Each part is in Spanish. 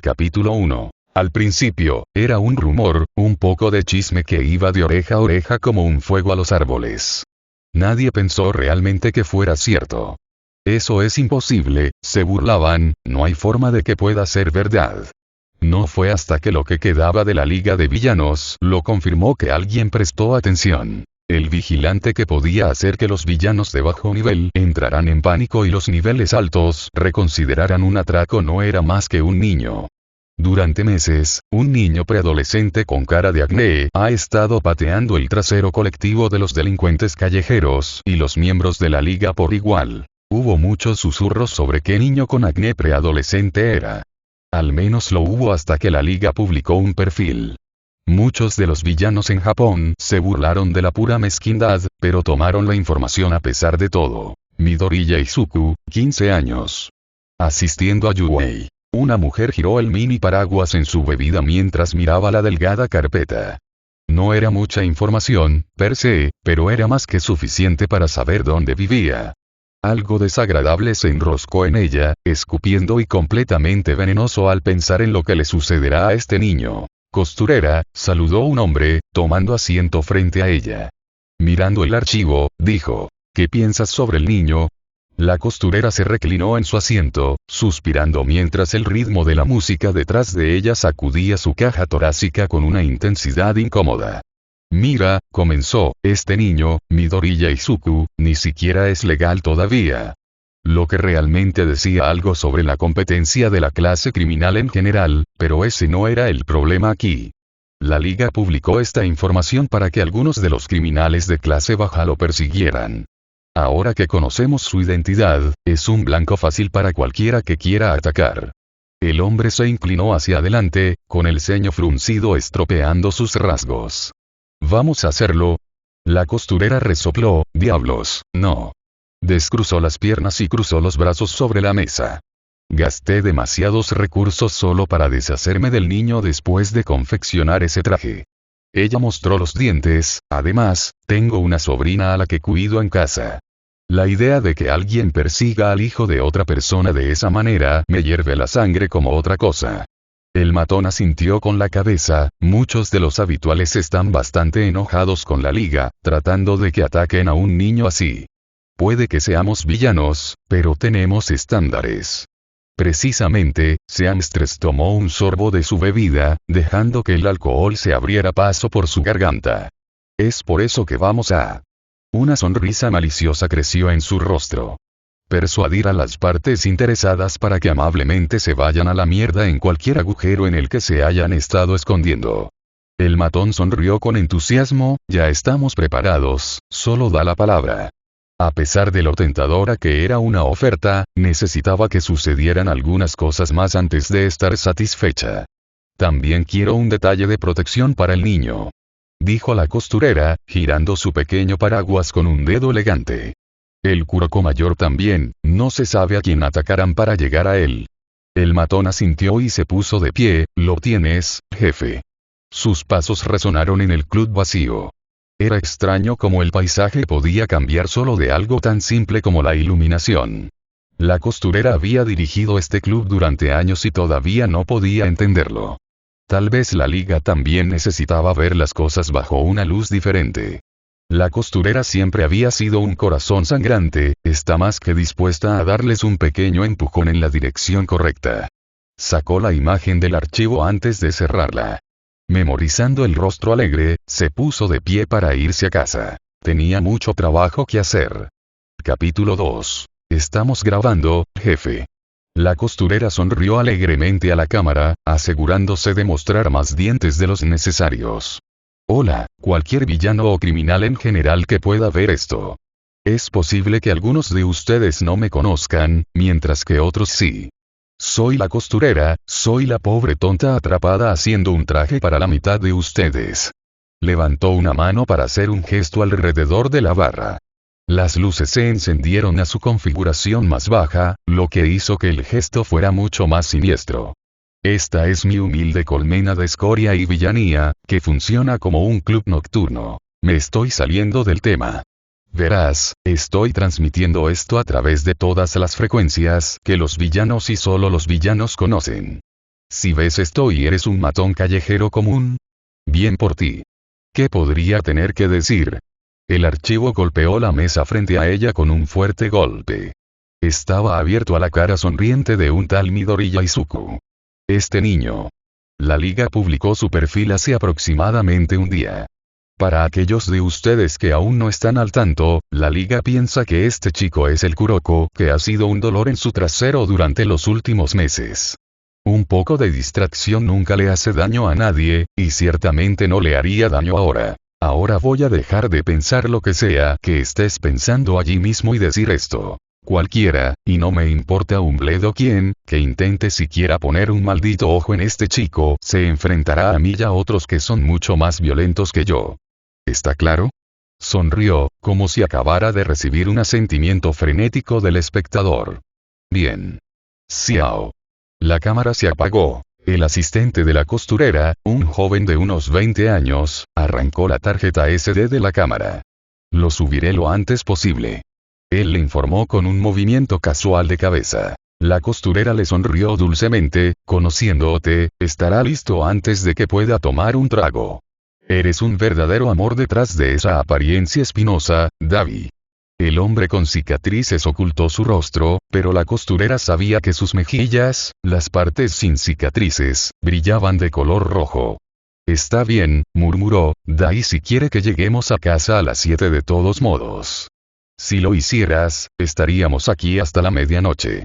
Capítulo 1. Al principio, era un rumor, un poco de chisme que iba de oreja a oreja como un fuego a los árboles. Nadie pensó realmente que fuera cierto. Eso es imposible, se burlaban, no hay forma de que pueda ser verdad. No fue hasta que lo que quedaba de la Liga de Villanos lo confirmó que alguien prestó atención. El vigilante que podía hacer que los villanos de bajo nivel entraran en pánico y los niveles altos reconsideraran un atraco no era más que un niño. Durante meses, un niño preadolescente con cara de acné ha estado pateando el trasero colectivo de los delincuentes callejeros y los miembros de la liga por igual. Hubo muchos susurros sobre qué niño con acné preadolescente era. Al menos lo hubo hasta que la liga publicó un perfil. Muchos de los villanos en Japón se burlaron de la pura mezquindad, pero tomaron la información a pesar de todo. Midoriya Izuku, 15 años. Asistiendo a Yuei. Una mujer giró el mini paraguas en su bebida mientras miraba la delgada carpeta. No era mucha información, per se, pero era más que suficiente para saber dónde vivía. Algo desagradable se enroscó en ella, escupiendo y completamente venenoso al pensar en lo que le sucederá a este niño. Costurera, saludó un hombre, tomando asiento frente a ella. Mirando el archivo, dijo, ¿qué piensas sobre el niño? La costurera se reclinó en su asiento, suspirando mientras el ritmo de la música detrás de ella sacudía su caja torácica con una intensidad incómoda. Mira, comenzó, este niño, Midoriya Izuku, ni siquiera es legal todavía. Lo que realmente decía algo sobre la competencia de la clase criminal en general, pero ese no era el problema aquí. La liga publicó esta información para que algunos de los criminales de clase baja lo persiguieran. Ahora que conocemos su identidad, es un blanco fácil para cualquiera que quiera atacar. El hombre se inclinó hacia adelante, con el ceño fruncido estropeando sus rasgos. ¿Vamos a hacerlo? La costurera resopló, diablos, no. Descruzó las piernas y cruzó los brazos sobre la mesa. Gasté demasiados recursos solo para deshacerme del niño después de confeccionar ese traje. Ella mostró los dientes, además, tengo una sobrina a la que cuido en casa. La idea de que alguien persiga al hijo de otra persona de esa manera me hierve la sangre como otra cosa. El matón asintió con la cabeza, muchos de los habituales están bastante enojados con la liga, tratando de que ataquen a un niño así. Puede que seamos villanos, pero tenemos estándares. Precisamente, Seamstress tomó un sorbo de su bebida, dejando que el alcohol se abriera paso por su garganta. Es por eso que vamos a... Una sonrisa maliciosa creció en su rostro. Persuadir a las partes interesadas para que amablemente se vayan a la mierda en cualquier agujero en el que se hayan estado escondiendo. El matón sonrió con entusiasmo, ya estamos preparados, solo da la palabra. A pesar de lo tentadora que era una oferta, necesitaba que sucedieran algunas cosas más antes de estar satisfecha. También quiero un detalle de protección para el niño. Dijo la costurera, girando su pequeño paraguas con un dedo elegante. El Kuroko mayor también, no se sabe a quién atacarán para llegar a él. El matón asintió y se puso de pie, lo tienes, jefe. Sus pasos resonaron en el club vacío. Era extraño cómo el paisaje podía cambiar solo de algo tan simple como la iluminación. La costurera había dirigido este club durante años y todavía no podía entenderlo. Tal vez la liga también necesitaba ver las cosas bajo una luz diferente. La costurera siempre había sido un corazón sangrante, está más que dispuesta a darles un pequeño empujón en la dirección correcta. Sacó la imagen del archivo antes de cerrarla. Memorizando el rostro alegre, se puso de pie para irse a casa. Tenía mucho trabajo que hacer. Capítulo 2. Estamos grabando, jefe. La costurera sonrió alegremente a la cámara, asegurándose de mostrar más dientes de los necesarios. Hola, cualquier villano o criminal en general que pueda ver esto. Es posible que algunos de ustedes no me conozcan, mientras que otros sí. Soy la costurera, soy la pobre tonta atrapada haciendo un traje para la mitad de ustedes. Levantó una mano para hacer un gesto alrededor de la barra. Las luces se encendieron a su configuración más baja, lo que hizo que el gesto fuera mucho más siniestro. Esta es mi humilde colmena de escoria y villanía, que funciona como un club nocturno. Me estoy saliendo del tema. Verás, estoy transmitiendo esto a través de todas las frecuencias que los villanos y solo los villanos conocen. Si ves esto y eres un matón callejero común, bien por ti. ¿Qué podría tener que decir? El archivo golpeó la mesa frente a ella con un fuerte golpe. Estaba abierto a la cara sonriente de un tal Midoriya Izuku. Este niño. La liga publicó su perfil hace aproximadamente un día. Para aquellos de ustedes que aún no están al tanto, la liga piensa que este chico es el Kuroko, que ha sido un dolor en su trasero durante los últimos meses. Un poco de distracción nunca le hace daño a nadie, y ciertamente no le haría daño ahora. Ahora voy a dejar de pensar lo que sea que estés pensando allí mismo y decir esto. Cualquiera, y no me importa un bledo quién, que intente siquiera poner un maldito ojo en este chico, se enfrentará a mí y a otros que son mucho más violentos que yo. ¿Está claro? Sonrió, como si acabara de recibir un asentimiento frenético del espectador. Bien. Xiao. La cámara se apagó. El asistente de la costurera, un joven de unos 20 años, arrancó la tarjeta SD de la cámara. Lo subiré lo antes posible. Él le informó con un movimiento casual de cabeza. La costurera le sonrió dulcemente, conociéndote, estará listo antes de que pueda tomar un trago. Eres un verdadero amor detrás de esa apariencia espinosa, Davi. El hombre con cicatrices ocultó su rostro, pero la costurera sabía que sus mejillas, las partes sin cicatrices, brillaban de color rojo. Está bien, murmuró, Daisy quiere que lleguemos a casa a las 7 de todos modos. Si lo hicieras, estaríamos aquí hasta la medianoche.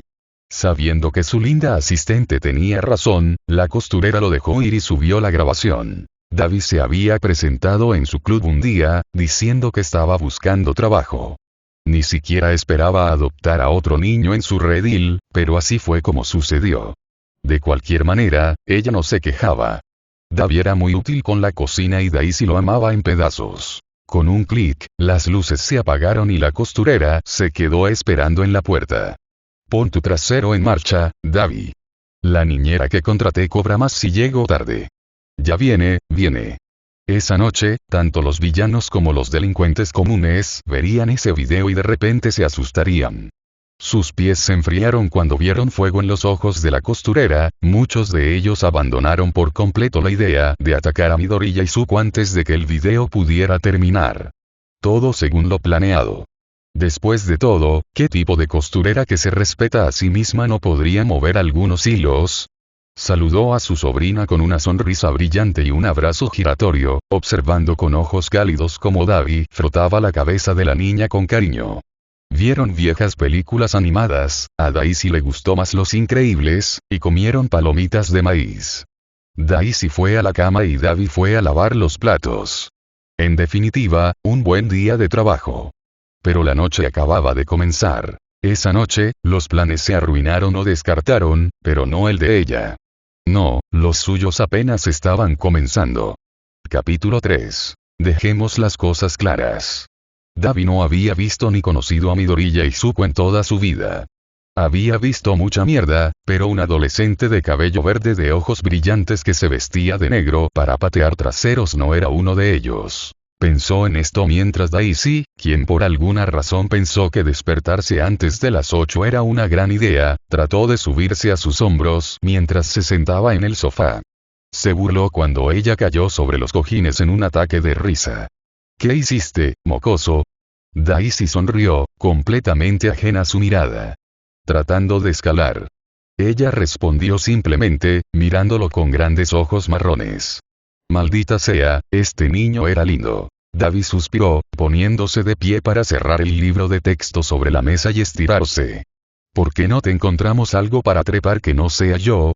Sabiendo que su linda asistente tenía razón, la costurera lo dejó ir y subió la grabación. Davi se había presentado en su club un día, diciendo que estaba buscando trabajo. Ni siquiera esperaba adoptar a otro niño en su redil, pero así fue como sucedió. De cualquier manera, ella no se quejaba. Davi era muy útil con la cocina y Daisy lo amaba en pedazos. Con un clic, las luces se apagaron y la costurera se quedó esperando en la puerta. Pon tu trasero en marcha, Davi. La niñera que contraté cobra más si llego tarde. Ya viene, viene. Esa noche, tanto los villanos como los delincuentes comunes verían ese video y de repente se asustarían. Sus pies se enfriaron cuando vieron fuego en los ojos de la costurera, muchos de ellos abandonaron por completo la idea de atacar a Midoriya Izuku antes de que el video pudiera terminar. Todo según lo planeado. Después de todo, ¿qué tipo de costurera que se respeta a sí misma no podría mover algunos hilos? Saludó a su sobrina con una sonrisa brillante y un abrazo giratorio, observando con ojos cálidos cómo Davi frotaba la cabeza de la niña con cariño. Vieron viejas películas animadas, a Daisy le gustó más Los Increíbles, y comieron palomitas de maíz. Daisy fue a la cama y Davi fue a lavar los platos. En definitiva, un buen día de trabajo. Pero la noche acababa de comenzar. Esa noche, los planes se arruinaron o descartaron, pero no el de ella. No, los suyos apenas estaban comenzando. Capítulo 3. Dejemos las cosas claras. Davi no había visto ni conocido a Midoriya Izuku en toda su vida. Había visto mucha mierda, pero un adolescente de cabello verde de ojos brillantes que se vestía de negro para patear traseros no era uno de ellos. Pensó en esto mientras Daisy, quien por alguna razón pensó que despertarse antes de las 8 era una gran idea, trató de subirse a sus hombros mientras se sentaba en el sofá. Se burló cuando ella cayó sobre los cojines en un ataque de risa. ¿Qué hiciste, mocoso? Daisy sonrió, completamente ajena a su mirada. Tratando de escalar. Ella respondió simplemente, mirándolo con grandes ojos marrones. Maldita sea, este niño era lindo. Davi suspiró, poniéndose de pie para cerrar el libro de texto sobre la mesa y estirarse. ¿Por qué no te encontramos algo para trepar que no sea yo?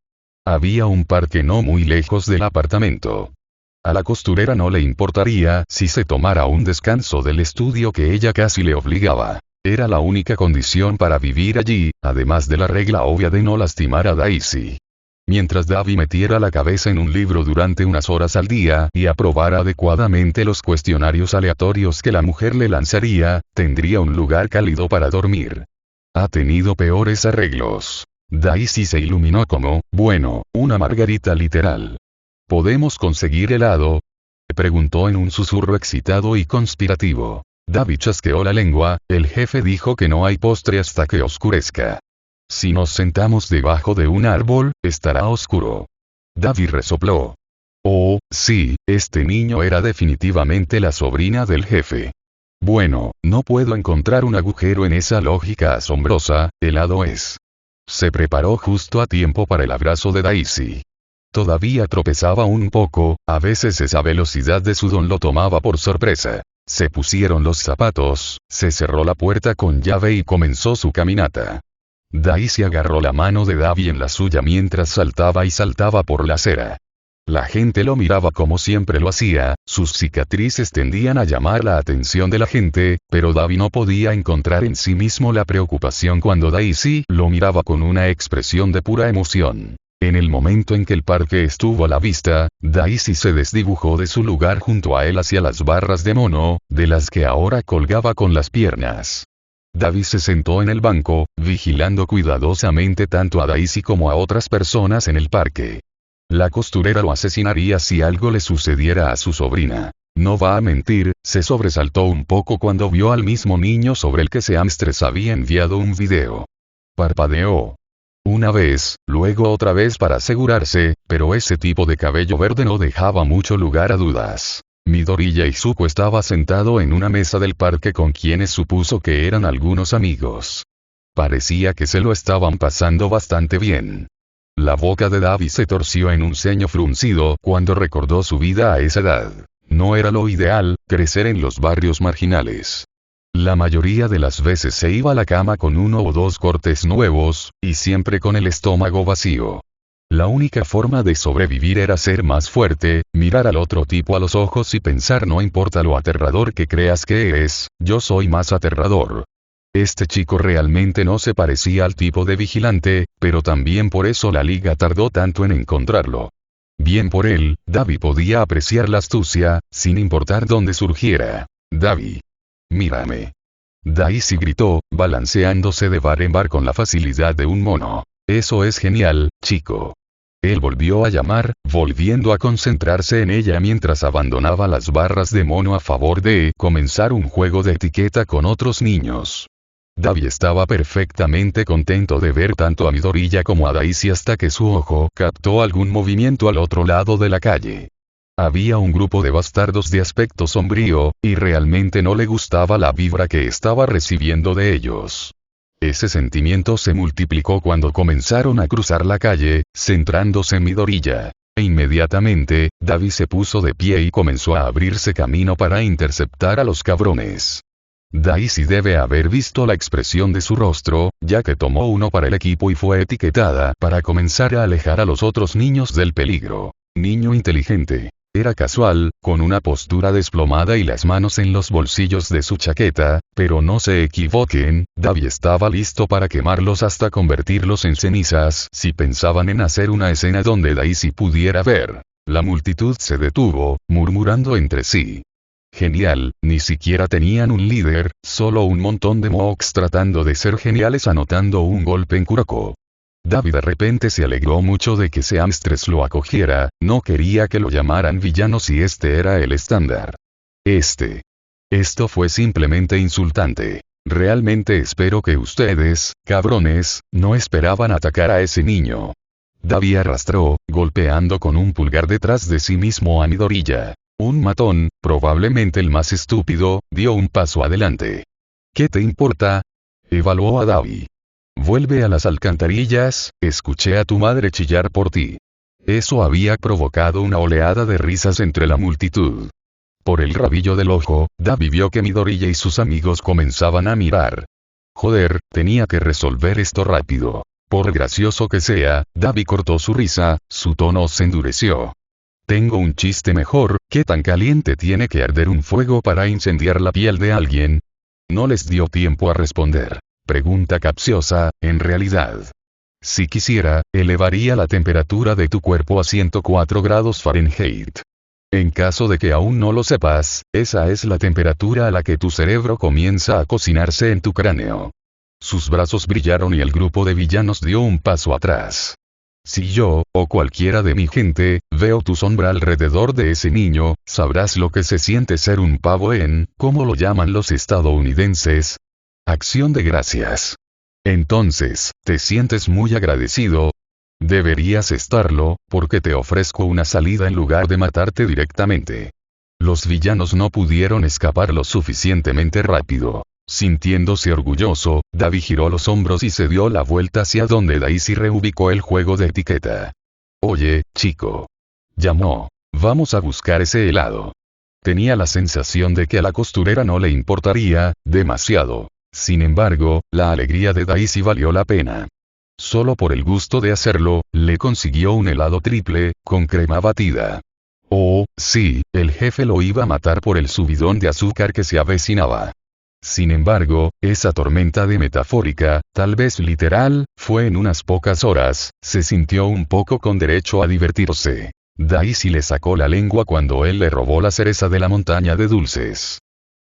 Había un parque no muy lejos del apartamento. A la costurera no le importaría si se tomara un descanso del estudio que ella casi le obligaba. Era la única condición para vivir allí, además de la regla obvia de no lastimar a Daisy. Mientras Davi metiera la cabeza en un libro durante unas horas al día y aprobara adecuadamente los cuestionarios aleatorios que la mujer le lanzaría, tendría un lugar cálido para dormir. Ha tenido peores arreglos. Daisy se iluminó como, bueno, una margarita literal. ¿Podemos conseguir helado? Preguntó en un susurro excitado y conspirativo. Davi chasqueó la lengua, el jefe dijo que no hay postre hasta que oscurezca. Si nos sentamos debajo de un árbol, estará oscuro. Davi resopló. Oh, sí, este niño era definitivamente la sobrina del jefe. Bueno, no puedo encontrar un agujero en esa lógica asombrosa, helado es. Se preparó justo a tiempo para el abrazo de Daisy. Todavía tropezaba un poco, a veces esa velocidad de su don lo tomaba por sorpresa. Se pusieron los zapatos, se cerró la puerta con llave y comenzó su caminata. Daisy agarró la mano de Davi en la suya mientras saltaba y saltaba por la acera. La gente lo miraba como siempre lo hacía, sus cicatrices tendían a llamar la atención de la gente, pero Davi no podía encontrar en sí mismo la preocupación cuando Daisy lo miraba con una expresión de pura emoción. En el momento en que el parque estuvo a la vista, Daisy se desdibujó de su lugar junto a él hacia las barras de mono, de las que ahora colgaba con las piernas. Davi se sentó en el banco, vigilando cuidadosamente tanto a Daisy como a otras personas en el parque. La costurera lo asesinaría si algo le sucediera a su sobrina. No va a mentir, se sobresaltó un poco cuando vio al mismo niño sobre el que Seamstress había enviado un video. Parpadeó. Una vez, luego otra vez para asegurarse, pero ese tipo de cabello verde no dejaba mucho lugar a dudas. Midoriya Izuku estaba sentado en una mesa del parque con quienes supuso que eran algunos amigos. Parecía que se lo estaban pasando bastante bien. La boca de Davi se torció en un ceño fruncido cuando recordó su vida a esa edad. No era lo ideal, crecer en los barrios marginales. La mayoría de las veces se iba a la cama con uno o dos cortes nuevos, y siempre con el estómago vacío. La única forma de sobrevivir era ser más fuerte, mirar al otro tipo a los ojos y pensar no importa lo aterrador que creas que eres, yo soy más aterrador. Este chico realmente no se parecía al tipo de vigilante, pero también por eso la liga tardó tanto en encontrarlo. Bien por él, Davi podía apreciar la astucia, sin importar dónde surgiera. Davi. Mírame. Daisy gritó, balanceándose de bar en bar con la facilidad de un mono. Eso es genial, chico. Él volvió a llamar, volviendo a concentrarse en ella mientras abandonaba las barras de mono a favor de comenzar un juego de etiqueta con otros niños. Davi estaba perfectamente contento de ver tanto a Midoriya como a Daisy hasta que su ojo captó algún movimiento al otro lado de la calle. Había un grupo de bastardos de aspecto sombrío, y realmente no le gustaba la vibra que estaba recibiendo de ellos. Ese sentimiento se multiplicó cuando comenzaron a cruzar la calle, centrándose en Midoriya. E inmediatamente, Davi se puso de pie y comenzó a abrirse camino para interceptar a los cabrones. Daisy debe haber visto la expresión de su rostro, ya que tomó uno para el equipo y fue etiquetada para comenzar a alejar a los otros niños del peligro. Niño inteligente. Era casual, con una postura desplomada y las manos en los bolsillos de su chaqueta, pero no se equivoquen, Davi estaba listo para quemarlos hasta convertirlos en cenizas si pensaban en hacer una escena donde Daisy pudiera ver. La multitud se detuvo, murmurando entre sí. Genial, ni siquiera tenían un líder, solo un montón de mocks tratando de ser geniales anotando un golpe en Kuroko. Davi de repente se alegró mucho de que Seamstress lo acogiera, no quería que lo llamaran villano si este era el estándar. Esto fue simplemente insultante. Realmente espero que ustedes, cabrones, no esperaban atacar a ese niño. Davi arrastró, golpeando con un pulgar detrás de sí mismo a Midoriya. Un matón, probablemente el más estúpido, dio un paso adelante. ¿Qué te importa? Evaluó a Davi. Vuelve a las alcantarillas, escuché a tu madre chillar por ti. Eso había provocado una oleada de risas entre la multitud. Por el rabillo del ojo, Davi vio que Midoriya y sus amigos comenzaban a mirar. Joder, tenía que resolver esto rápido. Por gracioso que sea, Davi cortó su risa, su tono se endureció. Tengo un chiste mejor, ¿qué tan caliente tiene que arder un fuego para incendiar la piel de alguien? No les dio tiempo a responder. Pregunta capciosa, en realidad. Si quisiera, elevaría la temperatura de tu cuerpo a 104 grados Fahrenheit. En caso de que aún no lo sepas, esa es la temperatura a la que tu cerebro comienza a cocinarse en tu cráneo. Sus brazos brillaron y el grupo de villanos dio un paso atrás. Si yo, o cualquiera de mi gente, veo tu sombra alrededor de ese niño, sabrás lo que se siente ser un pavo en, ¿cómo lo llaman los estadounidenses? Acción de gracias. Entonces, ¿te sientes muy agradecido? Deberías estarlo, porque te ofrezco una salida en lugar de matarte directamente. Los villanos no pudieron escapar lo suficientemente rápido. Sintiéndose orgulloso, Davi giró los hombros y se dio la vuelta hacia donde Daisy reubicó el juego de etiqueta. Oye, chico. Llamó. Vamos a buscar ese helado. Tenía la sensación de que a la costurera no le importaría, demasiado. Sin embargo, la alegría de Daisy valió la pena. Solo por el gusto de hacerlo, le consiguió un helado triple, con crema batida. Oh, sí, el jefe lo iba a matar por el subidón de azúcar que se avecinaba. Sin embargo, esa tormenta de metafórica, tal vez literal, fue en unas pocas horas, se sintió un poco con derecho a divertirse. Daisy le sacó la lengua cuando él le robó la cereza de la montaña de dulces.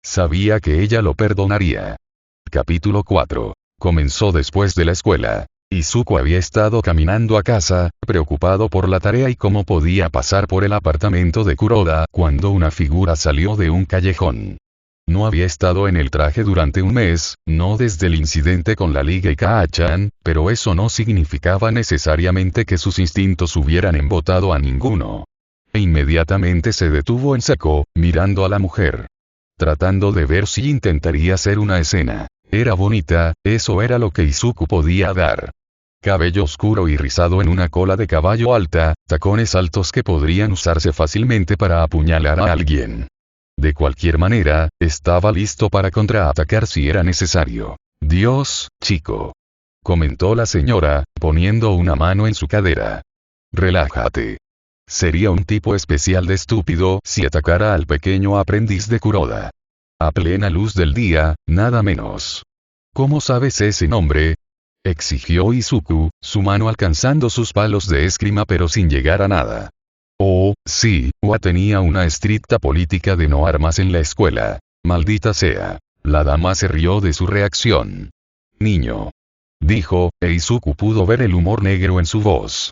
Sabía que ella lo perdonaría. Capítulo 4. Comenzó después de la escuela. Izuku había estado caminando a casa, preocupado por la tarea y cómo podía pasar por el apartamento de Kuroda, cuando una figura salió de un callejón. No había estado en el traje durante un mes, no desde el incidente con la Liga y Kaa-chan, pero eso no significaba necesariamente que sus instintos hubieran embotado a ninguno. E inmediatamente se detuvo en seco, mirando a la mujer. Tratando de ver si intentaría hacer una escena. Era bonita, eso era lo que Izuku podía dar. Cabello oscuro y rizado en una cola de caballo alta, tacones altos que podrían usarse fácilmente para apuñalar a alguien. De cualquier manera, estaba listo para contraatacar si era necesario. Dios, chico. Comentó la señora, poniendo una mano en su cadera. Relájate. Sería un tipo especial de estúpido si atacara al pequeño aprendiz de Kuroda. A plena luz del día, nada menos. ¿Cómo sabes ese nombre? Exigió Izuku, su mano alcanzando sus palos de esgrima pero sin llegar a nada. Oh, sí, Ua tenía una estricta política de no armas en la escuela. Maldita sea. La dama se rió de su reacción. Niño. Dijo, e Izuku pudo ver el humor negro en su voz.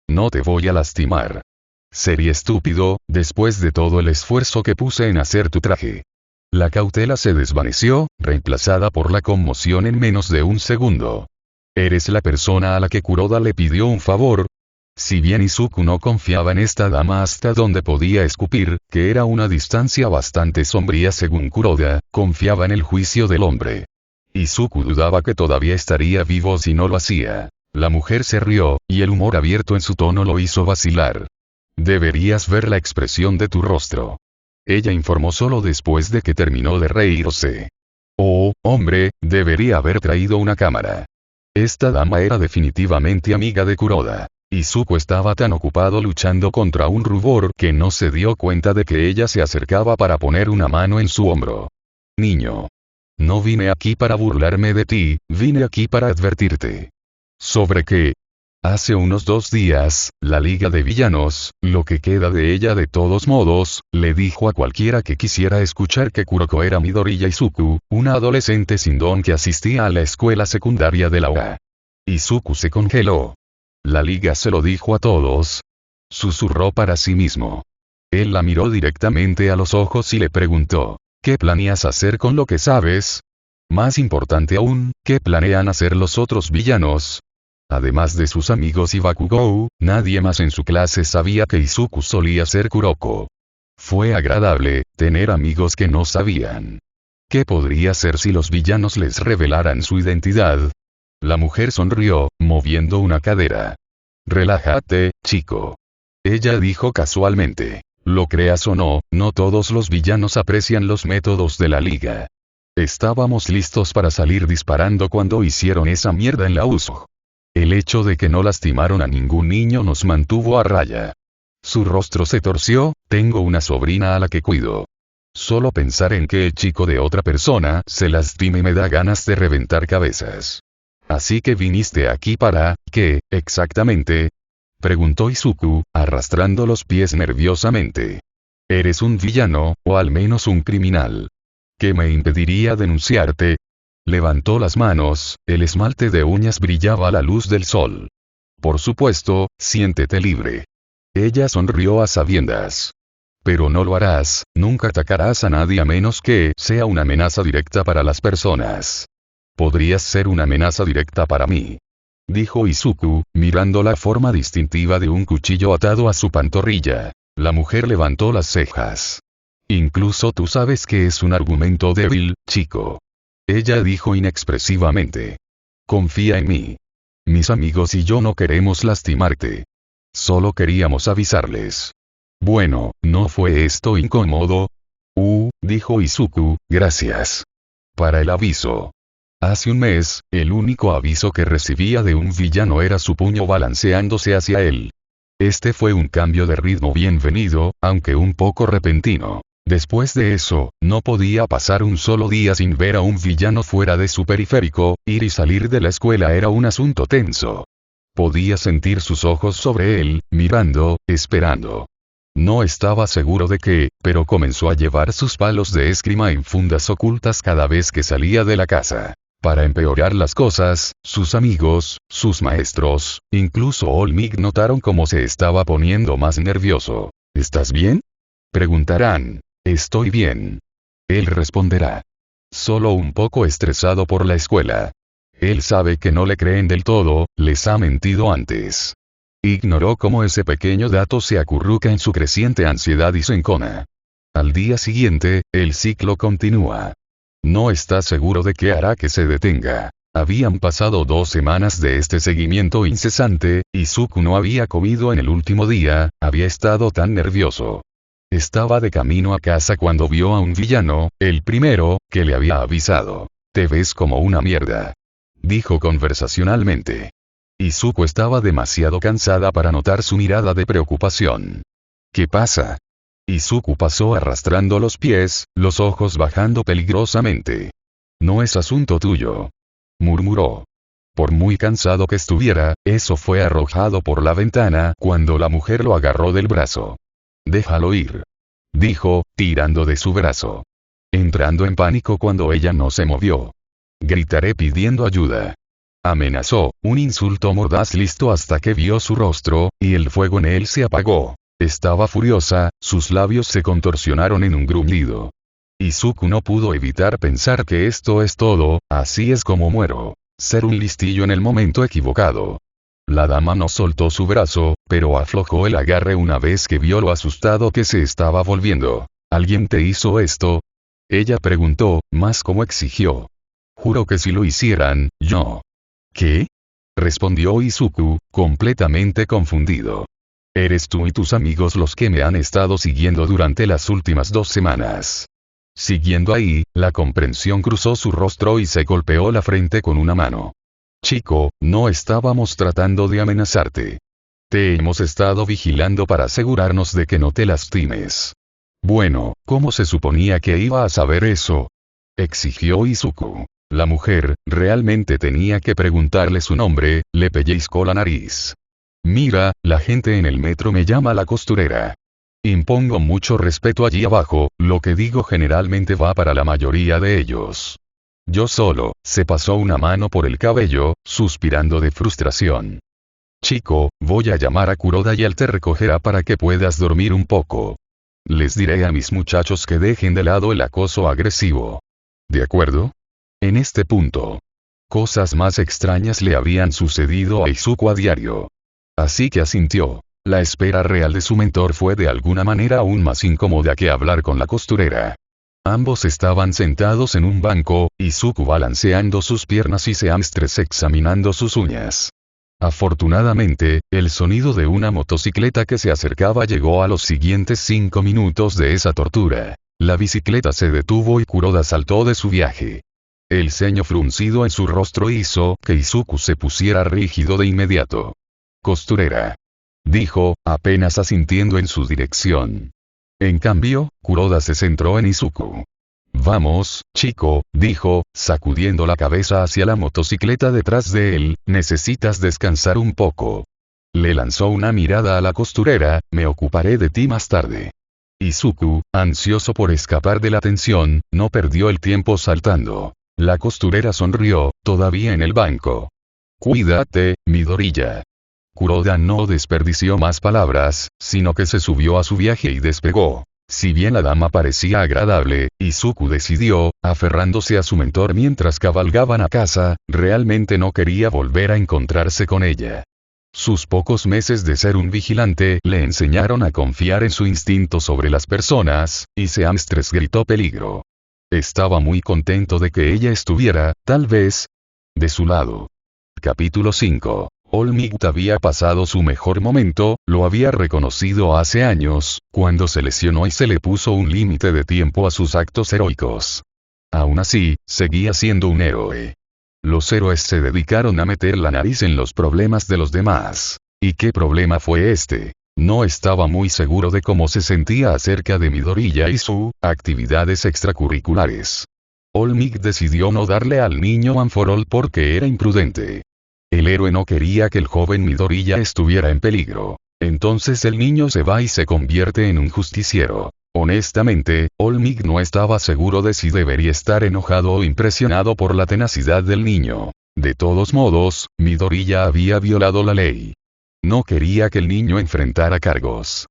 No te voy a lastimar. Sería estúpido, después de todo el esfuerzo que puse en hacer tu traje. La cautela se desvaneció, reemplazada por la conmoción en menos de un segundo. ¿Eres la persona a la que Kuroda le pidió un favor? Si bien Izuku no confiaba en esta dama hasta donde podía escupir, que era una distancia bastante sombría según Kuroda, confiaba en el juicio del hombre. Izuku dudaba que todavía estaría vivo si no lo hacía. La mujer se rió, y el humor abierto en su tono lo hizo vacilar. Deberías ver la expresión de tu rostro. Ella informó solo después de que terminó de reírse. Oh, hombre, debería haber traído una cámara. Esta dama era definitivamente amiga de Kuroda. Izuku estaba tan ocupado luchando contra un rubor que no se dio cuenta de que ella se acercaba para poner una mano en su hombro. Niño. No vine aquí para burlarme de ti, vine aquí para advertirte. ¿Sobre qué? Hace unos 2 días, la Liga de Villanos, lo que queda de ella de todos modos, le dijo a cualquiera que quisiera escuchar que Kuroko era Midoriya Izuku, una adolescente sin don que asistía a la escuela secundaria de la UA. Izuku se congeló. La Liga se lo dijo a todos. Susurró para sí mismo. Él la miró directamente a los ojos y le preguntó, ¿qué planeas hacer con lo que sabes? Más importante aún, ¿qué planean hacer los otros villanos? Además de sus amigos y Bakugou, nadie más en su clase sabía que Izuku solía ser Kuroko. Fue agradable, tener amigos que no sabían. ¿Qué podría ser si los villanos les revelaran su identidad? La mujer sonrió, moviendo una cadera. Relájate, chico. Ella dijo casualmente. Lo creas o no, no todos los villanos aprecian los métodos de la Liga. Estábamos listos para salir disparando cuando hicieron esa mierda en la USO. El hecho de que no lastimaron a ningún niño nos mantuvo a raya. Su rostro se torció, tengo una sobrina a la que cuido. Solo pensar en que el chico de otra persona se lastime me da ganas de reventar cabezas. Así que viniste aquí para, ¿qué, exactamente? Preguntó Izuku, arrastrando los pies nerviosamente. Eres un villano, o al menos un criminal. ¿Qué me impediría denunciarte? Levantó las manos, el esmalte de uñas brillaba a la luz del sol. Por supuesto, siéntete libre. Ella sonrió a sabiendas. Pero no lo harás, nunca atacarás a nadie a menos que sea una amenaza directa para las personas. Podrías ser una amenaza directa para mí. dijo Izuku, mirando la forma distintiva de un cuchillo atado a su pantorrilla. La mujer levantó las cejas. Incluso tú sabes que es un argumento débil, chico. Ella dijo inexpresivamente. Confía en mí. Mis amigos y yo no queremos lastimarte. Solo queríamos avisarles. Bueno, ¿no fue esto incómodo? Dijo Izuku, gracias. Para el aviso. Hace un mes, el único aviso que recibía de un villano era su puño balanceándose hacia él. Este fue un cambio de ritmo bienvenido, aunque un poco repentino. Después de eso, no podía pasar un solo día sin ver a un villano fuera de su periférico, ir y salir de la escuela era un asunto tenso. Podía sentir sus ojos sobre él, mirando, esperando. No estaba seguro de qué, pero comenzó a llevar sus palos de esgrima en fundas ocultas cada vez que salía de la casa. Para empeorar las cosas, sus amigos, sus maestros, incluso Olmig notaron cómo se estaba poniendo más nervioso. ¿Estás bien? Preguntarán. Estoy bien. Él responderá. Solo un poco estresado por la escuela. Él sabe que no le creen del todo, les ha mentido antes. Ignoró cómo ese pequeño dato se acurruca en su creciente ansiedad y se encona. Al día siguiente, el ciclo continúa. No está seguro de qué hará que se detenga. Habían pasado 2 semanas de este seguimiento incesante, y Izuku no había comido en el último día, había estado tan nervioso. Estaba de camino a casa cuando vio a un villano, el primero, que le había avisado. Te ves como una mierda. Dijo conversacionalmente. Izuku estaba demasiado cansada para notar su mirada de preocupación. ¿Qué pasa? Izuku pasó arrastrando los pies, los ojos bajando peligrosamente. No es asunto tuyo. Murmuró. Por muy cansado que estuviera, eso fue arrojado por la ventana cuando la mujer lo agarró del brazo. Déjalo ir. Dijo, tirando de su brazo. Entrando en pánico cuando ella no se movió. Gritaré pidiendo ayuda. Amenazó, un insulto mordaz listo hasta que vio su rostro, y el fuego en él se apagó. Estaba furiosa, sus labios se contorsionaron en un gruñido. Izuku no pudo evitar pensar que esto es todo, así es como muero. Ser un listillo en el momento equivocado. La dama no soltó su brazo, pero aflojó el agarre una vez que vio lo asustado que se estaba volviendo. ¿Alguien te hizo esto? Ella preguntó, más como exigió. Juro que si lo hicieran, yo. ¿Qué? Respondió Izuku, completamente confundido. Eres tú y tus amigos los que me han estado siguiendo durante las últimas 2 semanas. Siguiendo ahí, la comprensión cruzó su rostro y se golpeó la frente con una mano. Chico, no estábamos tratando de amenazarte. Te hemos estado vigilando para asegurarnos de que no te lastimes. Bueno, ¿cómo se suponía que iba a saber eso? Exigió Izuku. La mujer, realmente tenía que preguntarle su nombre, le pellizcó la nariz. Mira, la gente en el metro me llama la costurera. Impongo mucho respeto allí abajo, lo que digo generalmente va para la mayoría de ellos. Yo solo, se pasó una mano por el cabello, suspirando de frustración. Chico, voy a llamar a Kuroda y él te recogerá para que puedas dormir un poco. Les diré a mis muchachos que dejen de lado el acoso agresivo. ¿De acuerdo? En este punto. Cosas más extrañas le habían sucedido a Izuku a diario. Así que asintió. La espera real de su mentor fue de alguna manera aún más incómoda que hablar con la costurera. Ambos estaban sentados en un banco, Izuku balanceando sus piernas y Seamstres examinando sus uñas. Afortunadamente, el sonido de una motocicleta que se acercaba llegó a los siguientes 5 minutos de esa tortura. La bicicleta se detuvo y Kuroda saltó de su viaje. El ceño fruncido en su rostro hizo que Izuku se pusiera rígido de inmediato. Costurera. Dijo, apenas asintiendo en su dirección. En cambio, Kuroda se centró en Izuku. Vamos, chico, dijo, sacudiendo la cabeza hacia la motocicleta detrás de él, necesitas descansar un poco. Le lanzó una mirada a la costurera, me ocuparé de ti más tarde. Izuku, ansioso por escapar de la tensión, no perdió el tiempo saltando. La costurera sonrió, todavía en el banco. Cuídate, Midoriya. Kuroda no desperdició más palabras, sino que se subió a su viaje y despegó. Si bien la dama parecía agradable, Izuku decidió, aferrándose a su mentor mientras cabalgaban a casa, realmente no quería volver a encontrarse con ella. Sus pocos meses de ser un vigilante le enseñaron a confiar en su instinto sobre las personas, y Seamstress gritó peligro. Estaba muy contento de que ella estuviera, tal vez, de su lado. Capítulo 5. All Might había pasado su mejor momento, lo había reconocido hace años, cuando se lesionó y se le puso un límite de tiempo a sus actos heroicos. Aún así, seguía siendo un héroe. Los héroes se dedicaron a meter la nariz en los problemas de los demás. ¿Y qué problema fue este? No estaba muy seguro de cómo se sentía acerca de Midoriya y sus actividades extracurriculares. All Might decidió no darle al niño One for All porque era imprudente. El héroe no quería que el joven Midoriya estuviera en peligro. Entonces el niño se va y se convierte en un justiciero. Honestamente, All Might no estaba seguro de si debería estar enojado o impresionado por la tenacidad del niño. De todos modos, Midoriya había violado la ley. No quería que el niño enfrentara cargos.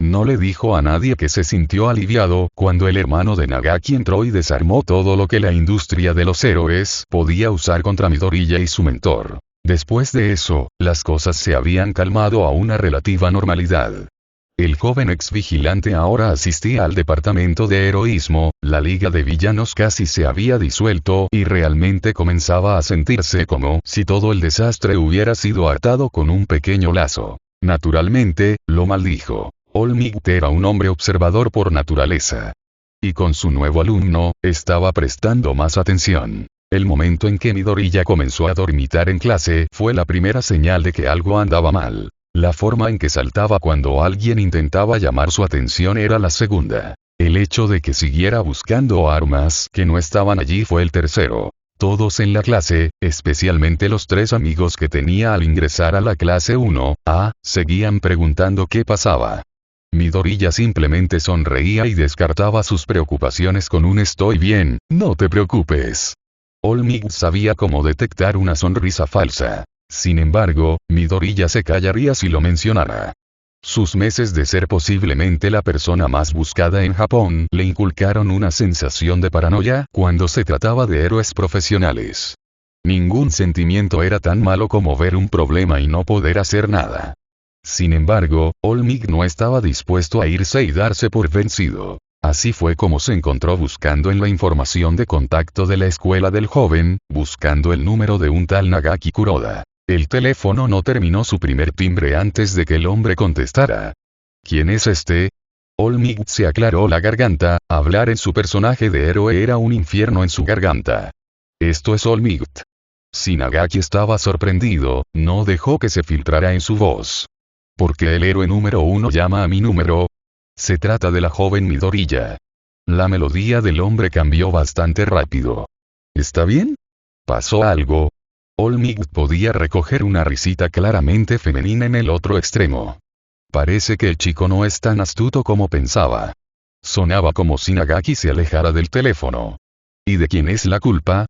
No le dijo a nadie que se sintió aliviado cuando el hermano de Nagaki entró y desarmó todo lo que la industria de los héroes podía usar contra Midoriya y su mentor. Después de eso, las cosas se habían calmado a una relativa normalidad. El joven ex vigilante ahora asistía al departamento de heroísmo, la liga de villanos casi se había disuelto y realmente comenzaba a sentirse como si todo el desastre hubiera sido atado con un pequeño lazo. Naturalmente, lo maldijo. All Might era un hombre observador por naturaleza. Y con su nuevo alumno, estaba prestando más atención. El momento en que Midoriya comenzó a dormitar en clase fue la primera señal de que algo andaba mal. La forma en que saltaba cuando alguien intentaba llamar su atención era la segunda. El hecho de que siguiera buscando armas que no estaban allí fue el tercero. Todos en la clase, especialmente los 3 amigos que tenía al ingresar a la clase 1A, seguían preguntando qué pasaba. Midoriya simplemente sonreía y descartaba sus preocupaciones con un "estoy bien, no te preocupes". All Might sabía cómo detectar una sonrisa falsa. Sin embargo, Midoriya se callaría si lo mencionara. Sus meses de ser posiblemente la persona más buscada en Japón le inculcaron una sensación de paranoia cuando se trataba de héroes profesionales. Ningún sentimiento era tan malo como ver un problema y no poder hacer nada. Sin embargo, All Might no estaba dispuesto a irse y darse por vencido. Así fue como se encontró buscando en la información de contacto de la escuela del joven, buscando el número de un tal Nagaki Kuroda. El teléfono no terminó su primer timbre antes de que el hombre contestara. ¿Quién es este? All Might se aclaró la garganta, hablar en su personaje de héroe era un infierno en su garganta. Esto es All Might. Si Nagaki estaba sorprendido, no dejó que se filtrara en su voz. ¿Por qué el héroe número 1 llama a mi número? Se trata de la joven Midoriya. La melodía del hombre cambió bastante rápido. ¿Está bien? ¿Pasó algo? All Might podía recoger una risita claramente femenina en el otro extremo. Parece que el chico no es tan astuto como pensaba. Sonaba como si Nagaki se alejara del teléfono. ¿Y de quién es la culpa?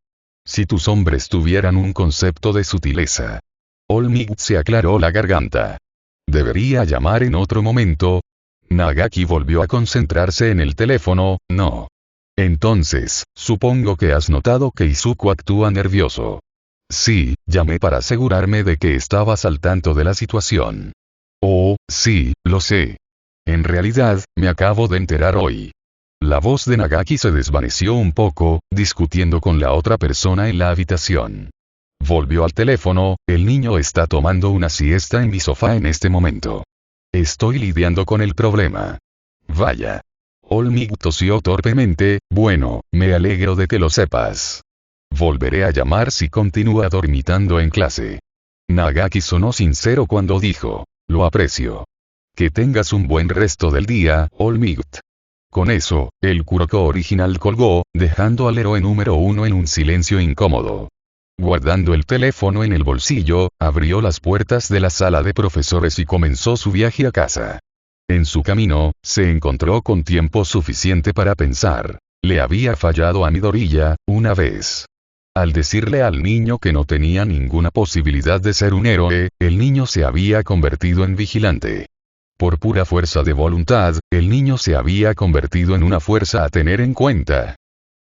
Si tus hombres tuvieran un concepto de sutileza. All Might se aclaró la garganta. ¿Debería llamar en otro momento? Nagaki volvió a concentrarse en el teléfono, no. Entonces, supongo que has notado que Izuku actúa nervioso. Sí, llamé para asegurarme de que estabas al tanto de la situación. Oh, sí, lo sé. En realidad, me acabo de enterar hoy. La voz de Nagaki se desvaneció un poco, discutiendo con la otra persona en la habitación. Volvió al teléfono, el niño está tomando una siesta en mi sofá en este momento. Estoy lidiando con el problema. Vaya. All Might tosió torpemente, bueno, me alegro de que lo sepas. Volveré a llamar si continúa dormitando en clase. Nagaki sonó sincero cuando dijo, lo aprecio. Que tengas un buen resto del día, All Might. Con eso, el Kuroko original colgó, dejando al héroe número 1 en un silencio incómodo. Guardando el teléfono en el bolsillo, abrió las puertas de la sala de profesores y comenzó su viaje a casa. En su camino, se encontró con tiempo suficiente para pensar. Le había fallado a Midoriya, una vez. Al decirle al niño que no tenía ninguna posibilidad de ser un héroe, el niño se había convertido en vigilante. Por pura fuerza de voluntad, el niño se había convertido en una fuerza a tener en cuenta.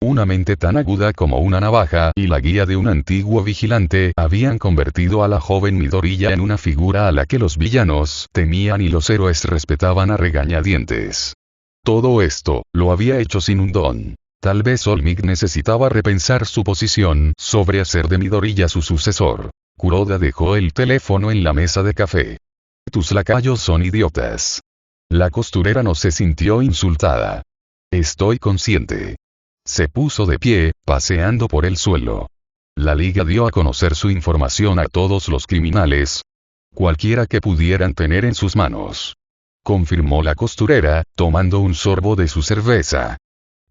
Una mente tan aguda como una navaja y la guía de un antiguo vigilante habían convertido a la joven Midoriya en una figura a la que los villanos temían y los héroes respetaban a regañadientes. Todo esto, lo había hecho sin un don. Tal vez Olmig necesitaba repensar su posición sobre hacer de Midoriya su sucesor. Kuroda dejó el teléfono en la mesa de café. Tus lacayos son idiotas. La costurera no se sintió insultada. Estoy consciente. Se puso de pie, paseando por el suelo. La liga dio a conocer su información a todos los criminales. Cualquiera que pudieran tener en sus manos. Confirmó la costurera, tomando un sorbo de su cerveza.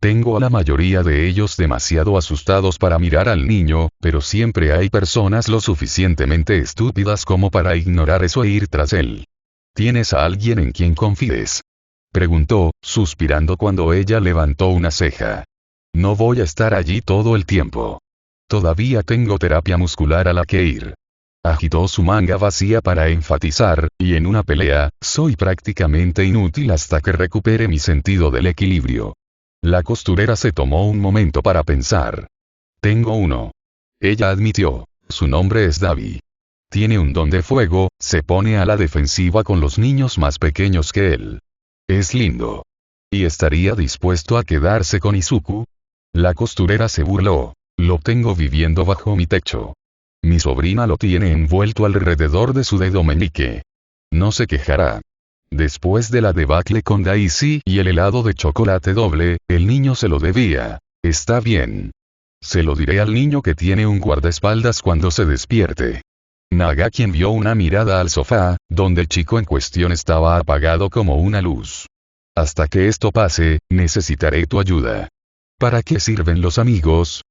Tengo a la mayoría de ellos demasiado asustados para mirar al niño, pero siempre hay personas lo suficientemente estúpidas como para ignorar eso e ir tras él. ¿Tienes a alguien en quien confíes? Preguntó, suspirando cuando ella levantó una ceja. No voy a estar allí todo el tiempo. Todavía tengo terapia muscular a la que ir. Agitó su manga vacía para enfatizar, y en una pelea, soy prácticamente inútil hasta que recupere mi sentido del equilibrio. La costurera se tomó un momento para pensar. Tengo uno. Ella admitió. Su nombre es Davi. Tiene un don de fuego, se pone a la defensiva con los niños más pequeños que él. Es lindo. ¿Y estaría dispuesto a quedarse con Izuku? La costurera se burló. Lo tengo viviendo bajo mi techo. Mi sobrina lo tiene envuelto alrededor de su dedo meñique. No se quejará. Después de la debacle con Daisy y el helado de chocolate doble, el niño se lo debía. Está bien. Se lo diré al niño que tiene un guardaespaldas cuando se despierte. Nagaki envió una mirada al sofá, donde el chico en cuestión estaba apagado como una luz. Hasta que esto pase, necesitaré tu ayuda. ¿Para qué sirven los amigos?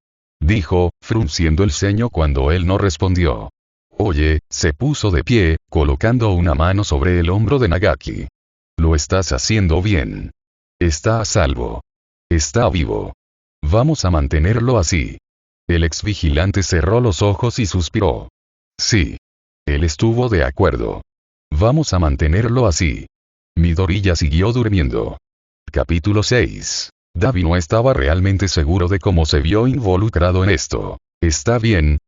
Dijo, frunciendo el ceño cuando él no respondió. Oye, se puso de pie, colocando una mano sobre el hombro de Nagaki. Lo estás haciendo bien. Está a salvo. Está vivo. Vamos a mantenerlo así. El ex vigilante cerró los ojos y suspiró. Sí. Él estuvo de acuerdo. Vamos a mantenerlo así. Midoriya siguió durmiendo. Capítulo 6. Davi no estaba realmente seguro de cómo se vio involucrado en esto. Está bien,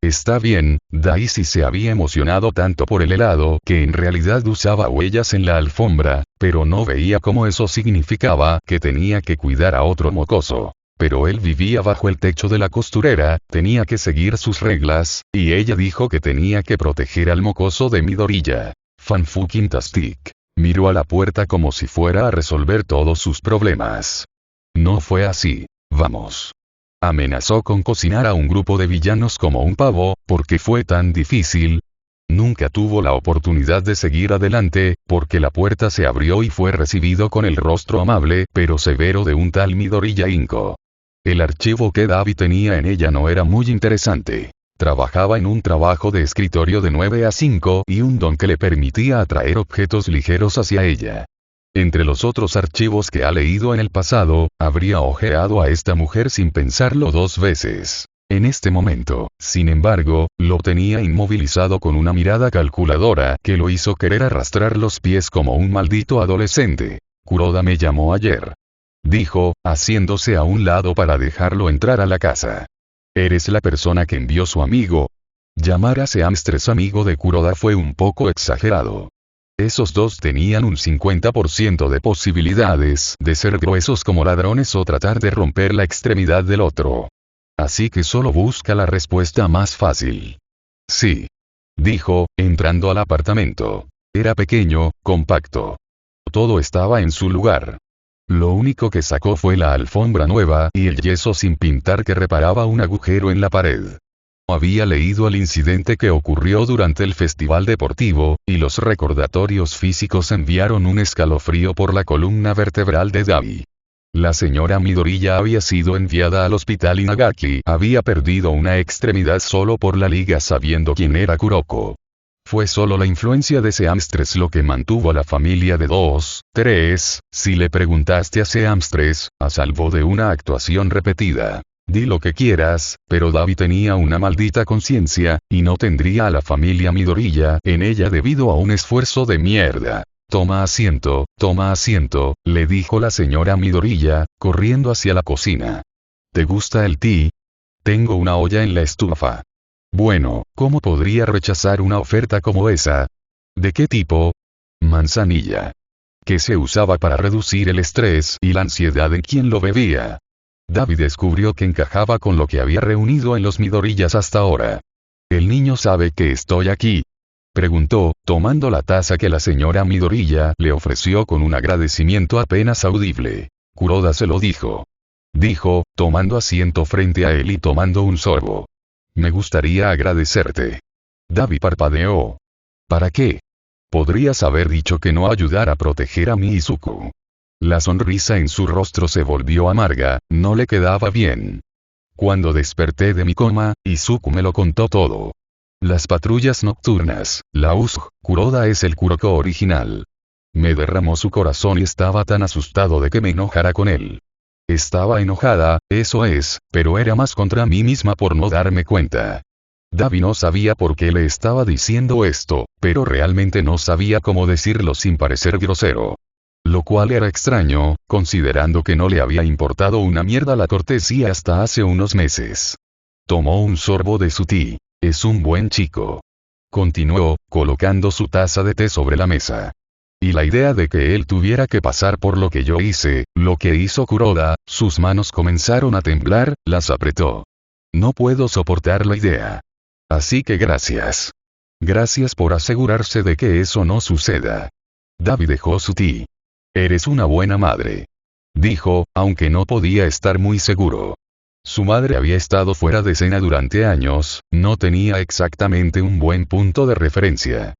Daisy se había emocionado tanto por el helado que en realidad usaba huellas en la alfombra, pero no veía cómo eso significaba que tenía que cuidar a otro mocoso. Pero él vivía bajo el techo de la costurera, tenía que seguir sus reglas, y ella dijo que tenía que proteger al mocoso de Midoriya. Fanfucking-tastic. Miró a la puerta como si fuera a resolver todos sus problemas. No fue así. Vamos. Amenazó con cocinar a un grupo de villanos como un pavo, porque fue tan difícil. Nunca tuvo la oportunidad de seguir adelante, porque la puerta se abrió y fue recibido con el rostro amable pero severo de un tal Midoriya Inko. El archivo que Davi tenía en ella no era muy interesante. Trabajaba en un trabajo de escritorio de 9 a 5 y un don que le permitía atraer objetos ligeros hacia ella. Entre los otros archivos que ha leído en el pasado, habría ojeado a esta mujer sin pensarlo dos veces. En este momento, sin embargo, lo tenía inmovilizado con una mirada calculadora que lo hizo querer arrastrar los pies como un maldito adolescente. Kuroda me llamó ayer. Dijo, haciéndose a un lado para dejarlo entrar a la casa. ¿Eres la persona que envió su amigo? Llamar a Seamstress amigo de Kuroda fue un poco exagerado. Esos dos tenían un 50% de posibilidades de ser gruesos como ladrones o tratar de romper la extremidad del otro. Así que solo busca la respuesta más fácil. Sí. Dijo, entrando al apartamento. Era pequeño, compacto. Todo estaba en su lugar. Lo único que sacó fue la alfombra nueva y el yeso sin pintar que reparaba un agujero en la pared. Había leído el incidente que ocurrió durante el festival deportivo, y los recordatorios físicos enviaron un escalofrío por la columna vertebral de Davi. La señora Midoriya había sido enviada al hospital y Nagaki había perdido una extremidad solo por la liga sabiendo quién era Kuroko. Fue solo la influencia de Seamstress lo que mantuvo a la familia de 2, 3, si le preguntaste a Seamstress, a salvo de una actuación repetida. Di lo que quieras, pero Davi tenía una maldita conciencia, y no tendría a la familia Midoriya en ella debido a un esfuerzo de mierda. Toma asiento, le dijo la señora Midoriya, corriendo hacia la cocina. ¿Te gusta el té? Tengo una olla en la estufa. Bueno, ¿cómo podría rechazar una oferta como esa? ¿De qué tipo? Manzanilla. Que se usaba para reducir el estrés y la ansiedad en quien lo bebía. Dabi descubrió que encajaba con lo que había reunido en los Midoriyas hasta ahora. ¿El niño sabe que estoy aquí?, preguntó, tomando la taza que la señora Midoriya le ofreció con un agradecimiento apenas audible. Kuroda se lo dijo. Dijo, tomando asiento frente a él y tomando un sorbo. Me gustaría agradecerte. Dabi parpadeó. ¿Para qué? Podrías haber dicho que no ayudar a proteger a mi Izuku. La sonrisa en su rostro se volvió amarga, no le quedaba bien. Cuando desperté de mi coma, Izuku me lo contó todo. Las patrullas nocturnas, la USG, Kuroda es el Kuroko original. Me derramó su corazón y estaba tan asustado de que me enojara con él. Estaba enojada, eso es, pero era más contra mí misma por no darme cuenta. Dabi no sabía por qué le estaba diciendo esto, pero realmente no sabía cómo decirlo sin parecer grosero. Lo cual era extraño, considerando que no le había importado una mierda la cortesía hasta hace unos meses. Tomó un sorbo de su té. Es un buen chico. Continuó, colocando su taza de té sobre la mesa. Y la idea de que él tuviera que pasar por lo que yo hice, lo que hizo Kuroda, sus manos comenzaron a temblar, las apretó. No puedo soportar la idea. Así que gracias. Gracias por asegurarse de que eso no suceda. Dabi dejó su té. Eres una buena madre. Dijo, aunque no podía estar muy seguro. Su madre había estado fuera de escena durante años, no tenía exactamente un buen punto de referencia.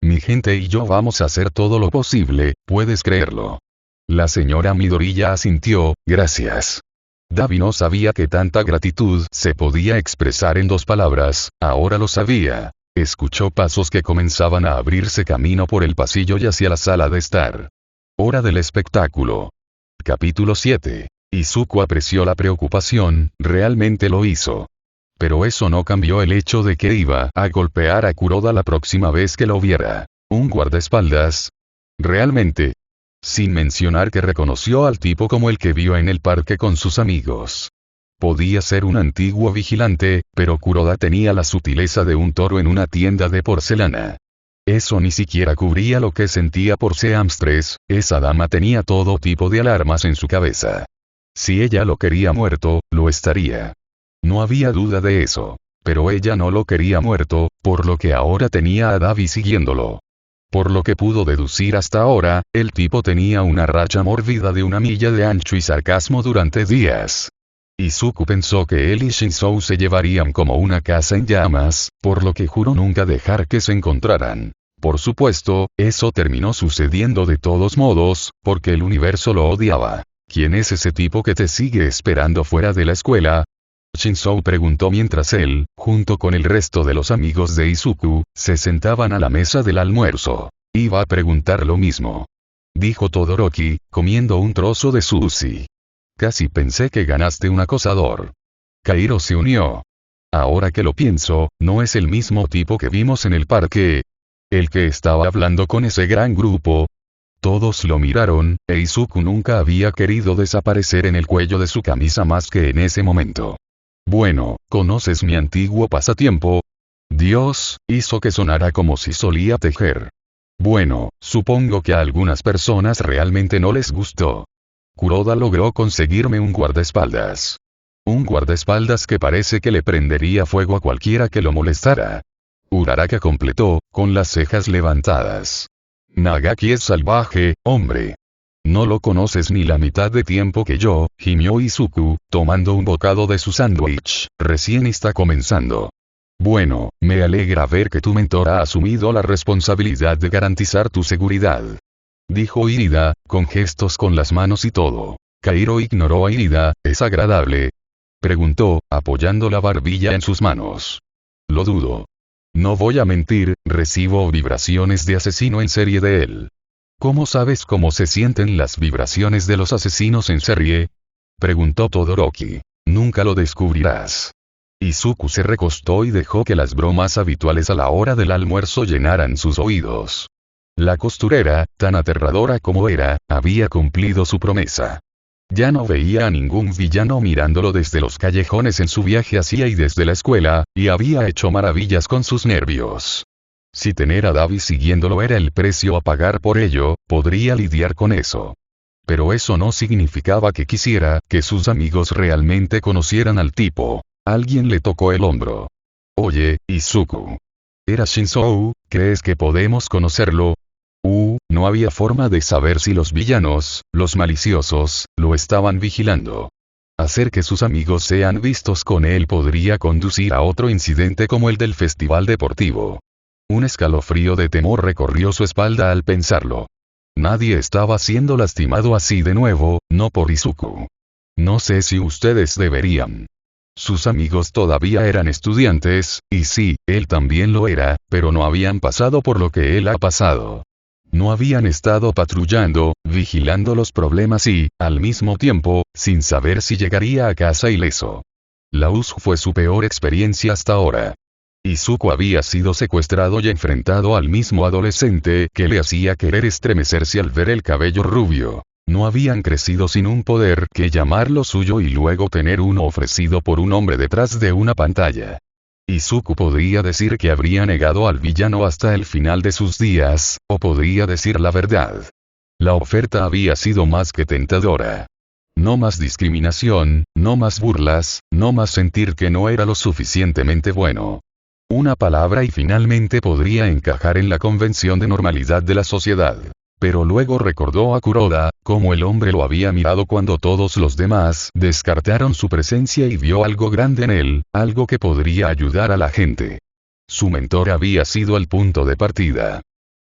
Mi gente y yo vamos a hacer todo lo posible, ¿puedes creerlo? La señora Midoriya asintió, gracias. Dabi no sabía que tanta gratitud se podía expresar en 2 palabras, ahora lo sabía. Escuchó pasos que comenzaban a abrirse camino por el pasillo y hacia la sala de estar. Hora del espectáculo. Capítulo 7. Izuku apreció la preocupación, realmente lo hizo. Pero eso no cambió el hecho de que iba a golpear a Kuroda la próxima vez que lo viera. ¿Un guardaespaldas? ¿Realmente? Sin mencionar que reconoció al tipo como el que vio en el parque con sus amigos. Podía ser un antiguo vigilante, pero Kuroda tenía la sutileza de un toro en una tienda de porcelana. Eso ni siquiera cubría lo que sentía por Seamstress, esa dama tenía todo tipo de alarmas en su cabeza. Si ella lo quería muerto, lo estaría. No había duda de eso. Pero ella no lo quería muerto, por lo que ahora tenía a Dabi siguiéndolo. Por lo que pudo deducir hasta ahora, el tipo tenía una racha mórbida de 1 milla de ancho y sarcasmo durante días. Izuku pensó que él y Shinzou se llevarían como una casa en llamas, por lo que juró nunca dejar que se encontraran. Por supuesto, eso terminó sucediendo de todos modos, porque el universo lo odiaba. ¿Quién es ese tipo que te sigue esperando fuera de la escuela? Shinzou preguntó mientras él, junto con el resto de los amigos de Izuku, se sentaban a la mesa del almuerzo. Iba a preguntar lo mismo. Dijo Todoroki, comiendo un trozo de sushi. Casi pensé que ganaste un acosador. Kairo se unió. Ahora que lo pienso, ¿no es el mismo tipo que vimos en el parque? ¿El que estaba hablando con ese gran grupo? Todos lo miraron, e Izuku nunca había querido desaparecer en el cuello de su camisa más que en ese momento. Bueno, ¿conoces mi antiguo pasatiempo? Dios, hizo que sonara como si solía tejer. Bueno, supongo que a algunas personas realmente no les gustó. Kuroda logró conseguirme un guardaespaldas. Un guardaespaldas que parece que le prendería fuego a cualquiera que lo molestara. Uraraka completó, con las cejas levantadas. Nagaki es salvaje, hombre. No lo conoces ni la mitad de tiempo que yo, gimió Izuku, tomando un bocado de su sándwich, recién está comenzando. Bueno, me alegra ver que tu mentor ha asumido la responsabilidad de garantizar tu seguridad. Dijo Irida, con gestos con las manos y todo. Kairo ignoró a Irida, ¿es agradable? Preguntó, apoyando la barbilla en sus manos. Lo dudo. No voy a mentir, recibo vibraciones de asesino en serie de él. ¿Cómo sabes cómo se sienten las vibraciones de los asesinos en serie? Preguntó Todoroki. Nunca lo descubrirás. Izuku se recostó y dejó que las bromas habituales a la hora del almuerzo llenaran sus oídos. La costurera, tan aterradora como era, había cumplido su promesa. Ya no veía a ningún villano mirándolo desde los callejones en su viaje hacia y desde la escuela, y había hecho maravillas con sus nervios. Si tener a Davi siguiéndolo era el precio a pagar por ello, podría lidiar con eso. Pero eso no significaba que quisiera que sus amigos realmente conocieran al tipo. Alguien le tocó el hombro. Oye, Izuku. Era Shinzou, ¿crees que podemos conocerlo? No había forma de saber si los villanos, los maliciosos, lo estaban vigilando. Hacer que sus amigos sean vistos con él podría conducir a otro incidente como el del festival deportivo. Un escalofrío de temor recorrió su espalda al pensarlo. Nadie estaba siendo lastimado así de nuevo, no por Izuku. No sé si ustedes deberían. Sus amigos todavía eran estudiantes, y sí, él también lo era, pero no habían pasado por lo que él ha pasado. No habían estado patrullando, vigilando los problemas y, al mismo tiempo, sin saber si llegaría a casa ileso. La US fue su peor experiencia hasta ahora. Izuku había sido secuestrado y enfrentado al mismo adolescente que le hacía querer estremecerse al ver el cabello rubio. No habían crecido sin un poder que llamarlo suyo y luego tener uno ofrecido por un hombre detrás de una pantalla. Izuku podría decir que habría negado al villano hasta el final de sus días, o podría decir la verdad. La oferta había sido más que tentadora. No más discriminación, no más burlas, no más sentir que no era lo suficientemente bueno. Una palabra y finalmente podría encajar en la convención de normalidad de la sociedad. Pero luego recordó a Kuroda, cómo el hombre lo había mirado cuando todos los demás descartaron su presencia y vio algo grande en él, algo que podría ayudar a la gente. Su mentor había sido el punto de partida.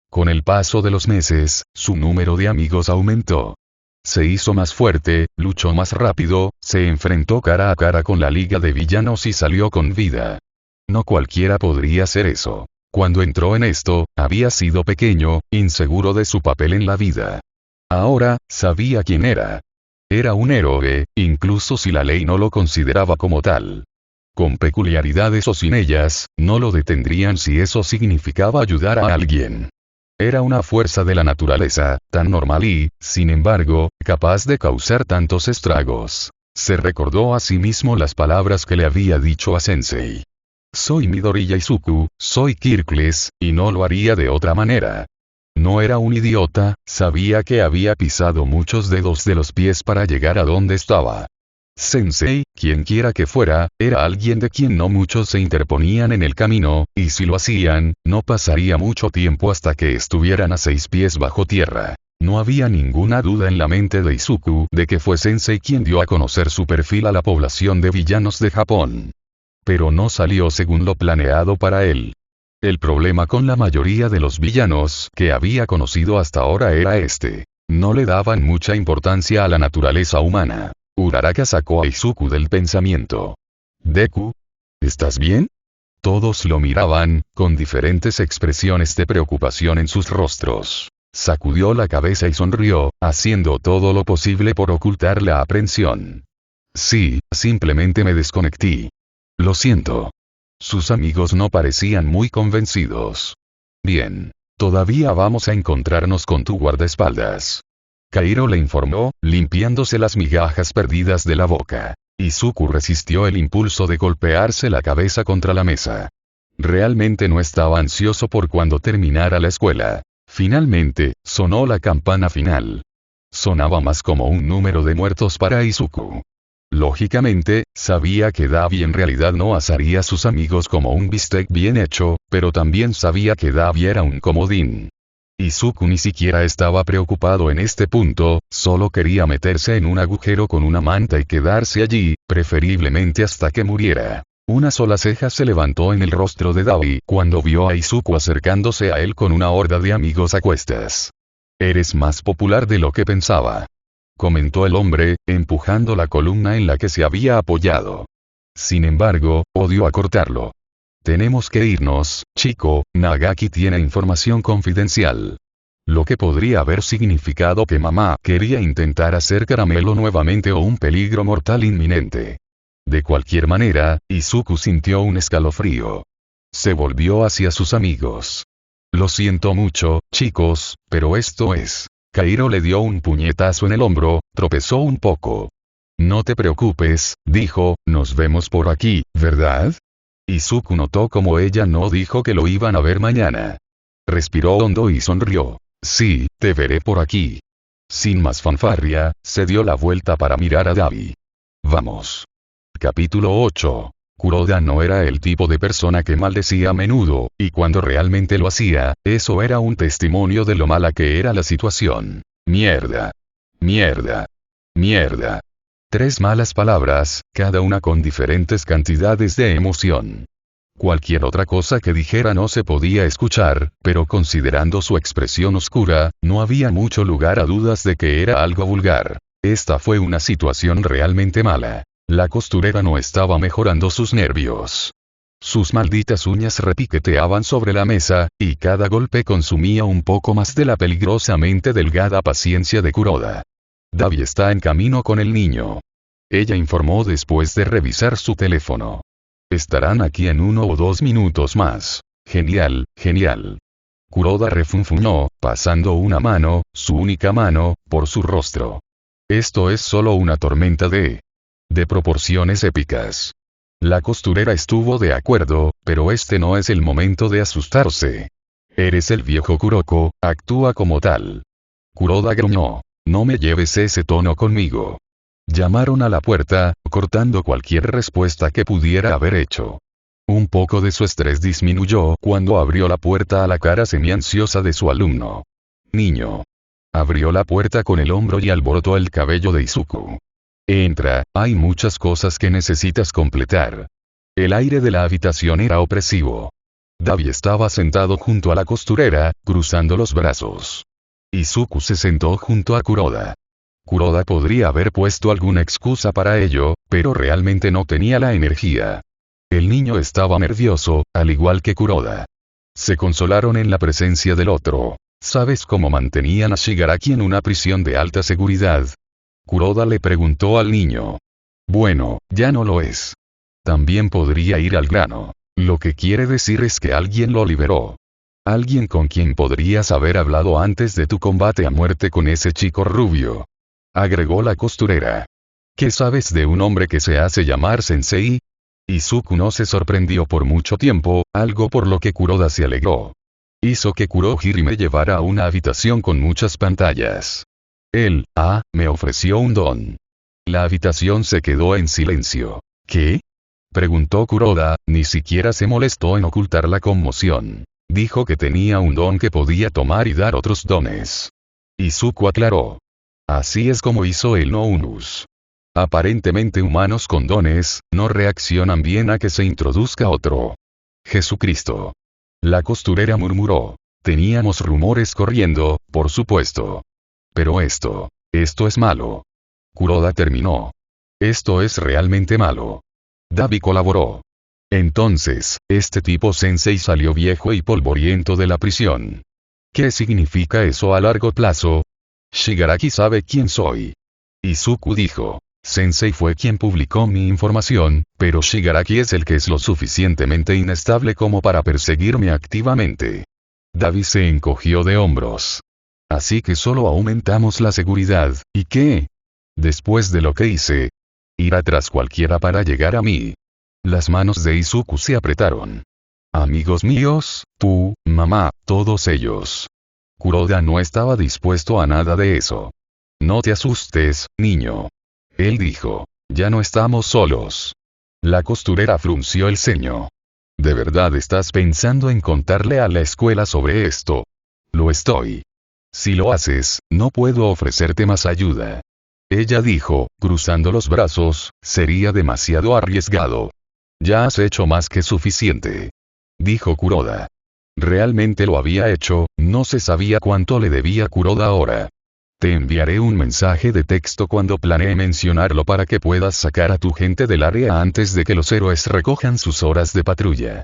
Con el paso de los meses, su número de amigos aumentó. Se hizo más fuerte, luchó más rápido, se enfrentó cara a cara con la liga de villanos y salió con vida. No cualquiera podría hacer eso. Cuando entró en esto, había sido pequeño, inseguro de su papel en la vida. Ahora, sabía quién era. Era un héroe, incluso si la ley no lo consideraba como tal. Con peculiaridades o sin ellas, no lo detendrían si eso significaba ayudar a alguien. Era una fuerza de la naturaleza, tan normal y, sin embargo, capaz de causar tantos estragos. Se recordó a sí mismo las palabras que le había dicho a Sensei. Soy Midoriya Izuku, soy Kirkles, y no lo haría de otra manera. No era un idiota, sabía que había pisado muchos dedos de los pies para llegar a donde estaba. Sensei, quien quiera que fuera, era alguien de quien no muchos se interponían en el camino, y si lo hacían, no pasaría mucho tiempo hasta que estuvieran a 6 pies bajo tierra. No había ninguna duda en la mente de Izuku de que fue Sensei quien dio a conocer su perfil a la población de villanos de Japón. Pero no salió según lo planeado para él. El problema con la mayoría de los villanos que había conocido hasta ahora era este. No le daban mucha importancia a la naturaleza humana. Uraraka sacó a Izuku del pensamiento. Deku, ¿estás bien? Todos lo miraban, con diferentes expresiones de preocupación en sus rostros. Sacudió la cabeza y sonrió, haciendo todo lo posible por ocultar la aprensión. Sí, simplemente me desconecté. Lo siento. Sus amigos no parecían muy convencidos. Bien. Todavía vamos a encontrarnos con tu guardaespaldas. Kairo le informó, limpiándose las migajas perdidas de la boca. Izuku resistió el impulso de golpearse la cabeza contra la mesa. Realmente no estaba ansioso por cuando terminara la escuela. Finalmente, sonó la campana final. Sonaba más como un número de muertos para Izuku. Lógicamente, sabía que Davi en realidad no asaría a sus amigos como un bistec bien hecho, pero también sabía que Davi era un comodín. Izuku ni siquiera estaba preocupado en este punto, solo quería meterse en un agujero con una manta y quedarse allí, preferiblemente hasta que muriera. Una sola ceja se levantó en el rostro de Davi cuando vio a Izuku acercándose a él con una horda de amigos a cuestas. Eres más popular de lo que pensaba, comentó el hombre, empujando la columna en la que se había apoyado. Sin embargo, odió acortarlo. Tenemos que irnos, chico, Nagaki tiene información confidencial. Lo que podría haber significado que mamá quería intentar hacer caramelo nuevamente o un peligro mortal inminente. De cualquier manera, Izuku sintió un escalofrío. Se volvió hacia sus amigos. Lo siento mucho, chicos, pero esto es. Kairo le dio un puñetazo en el hombro, tropezó un poco. No te preocupes, dijo, nos vemos por aquí, ¿verdad? Izuku notó como ella no dijo que lo iban a ver mañana. Respiró hondo y sonrió. Sí, te veré por aquí. Sin más fanfarria, se dio la vuelta para mirar a Dabi. Vamos. Capítulo 8. Kuroda no era el tipo de persona que maldecía a menudo, y cuando realmente lo hacía, eso era un testimonio de lo mala que era la situación. Mierda. Mierda. Mierda. 3 malas palabras, cada una con diferentes cantidades de emoción. Cualquier otra cosa que dijera no se podía escuchar, pero considerando su expresión oscura, no había mucho lugar a dudas de que era algo vulgar. Esta fue una situación realmente mala. La costurera no estaba mejorando sus nervios. Sus malditas uñas repiqueteaban sobre la mesa, y cada golpe consumía un poco más de la peligrosamente delgada paciencia de Kuroda. Dabi está en camino con el niño. Ella informó después de revisar su teléfono. Estarán aquí en 1 o 2 minutos más. Genial, genial. Kuroda refunfuñó, pasando una mano, su única mano, por su rostro. Esto es solo una tormenta de proporciones épicas. La costurera estuvo de acuerdo, pero este no es el momento de asustarse. Eres el viejo Kuroko, actúa como tal. Kuroda gruñó. No me lleves ese tono conmigo. Llamaron a la puerta, cortando cualquier respuesta que pudiera haber hecho. Un poco de su estrés disminuyó cuando abrió la puerta a la cara semi-ansiosa de su alumno. Niño. Abrió la puerta con el hombro y alborotó el cabello de Izuku. Entra, hay muchas cosas que necesitas completar. El aire de la habitación era opresivo. Dabi estaba sentado junto a la costurera, cruzando los brazos. Izuku se sentó junto a Kuroda. Kuroda podría haber puesto alguna excusa para ello, pero realmente no tenía la energía. El niño estaba nervioso, al igual que Kuroda. Se consolaron en la presencia del otro. ¿Sabes cómo mantenían a Shigaraki en una prisión de alta seguridad? Kuroda le preguntó al niño. Bueno, ya no lo es. También podría ir al grano. Lo que quiere decir es que alguien lo liberó. Alguien con quien podrías haber hablado antes de tu combate a muerte con ese chico rubio. Agregó la costurera. ¿Qué sabes de un hombre que se hace llamar Sensei? Izuku no se sorprendió por mucho tiempo, algo por lo que Kuroda se alegró. Hizo que Kurohiri me llevara a una habitación con muchas pantallas. Él, me ofreció un don. La habitación se quedó en silencio. ¿Qué? Preguntó Kuroda, ni siquiera se molestó en ocultar la conmoción. Dijo que tenía un don que podía tomar y dar otros dones. Izuku aclaró. Así es como hizo el no Unus. Aparentemente humanos con dones, no reaccionan bien a que se introduzca otro. Jesucristo. La costurera murmuró. Teníamos rumores corriendo, por supuesto. Pero esto es malo. Kuroda terminó. Esto es realmente malo. Dabi colaboró. Entonces, este tipo Sensei salió viejo y polvoriento de la prisión. ¿Qué significa eso a largo plazo? Shigaraki sabe quién soy. Izuku dijo. Sensei fue quien publicó mi información, pero Shigaraki es el que es lo suficientemente inestable como para perseguirme activamente. Dabi se encogió de hombros. Así que solo aumentamos la seguridad, ¿y qué? Después de lo que hice. Ir atrás cualquiera para llegar a mí. Las manos de Izuku se apretaron. Amigos míos, tú, mamá, todos ellos. Kuroda no estaba dispuesto a nada de eso. No te asustes, niño. Él dijo. Ya no estamos solos. La costurera frunció el ceño. ¿De verdad estás pensando en contarle a la escuela sobre esto? Lo estoy. Si lo haces, no puedo ofrecerte más ayuda. Ella dijo, cruzando los brazos, sería demasiado arriesgado. Ya has hecho más que suficiente. Dijo Kuroda. Realmente lo había hecho, no se sabía cuánto le debía Kuroda ahora. Te enviaré un mensaje de texto cuando planee mencionarlo para que puedas sacar a tu gente del área antes de que los héroes recojan sus horas de patrulla.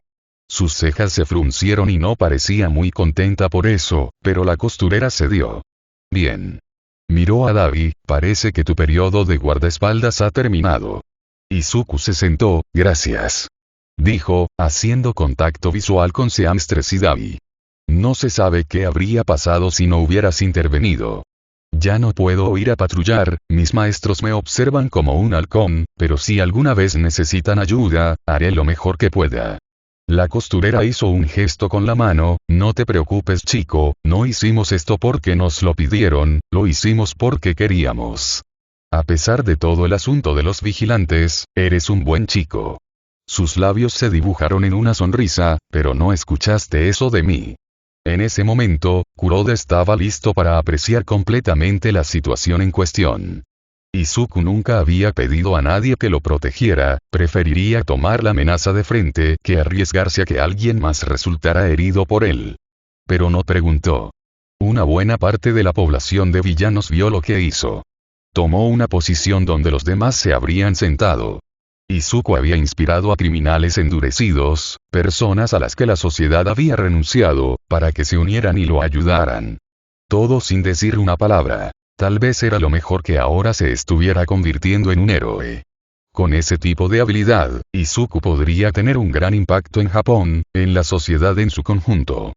Sus cejas se fruncieron y no parecía muy contenta por eso, pero la costurera cedió. Bien. Miró a Dabi, parece que tu periodo de guardaespaldas ha terminado. Izuku se sentó, gracias. Dijo, haciendo contacto visual con Seamstress y Dabi. No se sabe qué habría pasado si no hubieras intervenido. Ya no puedo ir a patrullar, mis maestros me observan como un halcón, pero si alguna vez necesitan ayuda, haré lo mejor que pueda. La costurera hizo un gesto con la mano, no te preocupes chico, no hicimos esto porque nos lo pidieron, lo hicimos porque queríamos. A pesar de todo el asunto de los vigilantes, eres un buen chico. Sus labios se dibujaron en una sonrisa, pero no escuchaste eso de mí. En ese momento, Kuroda estaba listo para apreciar completamente la situación en cuestión. Izuku nunca había pedido a nadie que lo protegiera, preferiría tomar la amenaza de frente que arriesgarse a que alguien más resultara herido por él. Pero no preguntó. Una buena parte de la población de villanos vio lo que hizo. Tomó una posición donde los demás se habrían sentado. Izuku había inspirado a criminales endurecidos, personas a las que la sociedad había renunciado, para que se unieran y lo ayudaran. Todo sin decir una palabra. Tal vez era lo mejor que ahora se estuviera convirtiendo en un héroe. Con ese tipo de habilidad, Izuku podría tener un gran impacto en Japón, en la sociedad en su conjunto.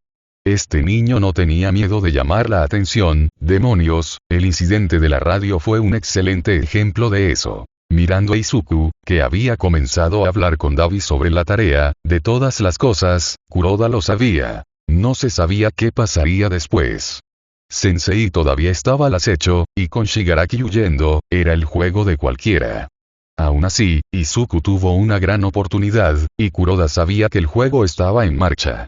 Este niño no tenía miedo de llamar la atención, demonios, el incidente de la radio fue un excelente ejemplo de eso. Mirando a Izuku, que había comenzado a hablar con Dabi sobre la tarea, de todas las cosas, Kuroda lo sabía. No se sabía qué pasaría después. Sensei todavía estaba al acecho, y con Shigaraki huyendo, era el juego de cualquiera. Aún así, Izuku tuvo una gran oportunidad, y Kuroda sabía que el juego estaba en marcha.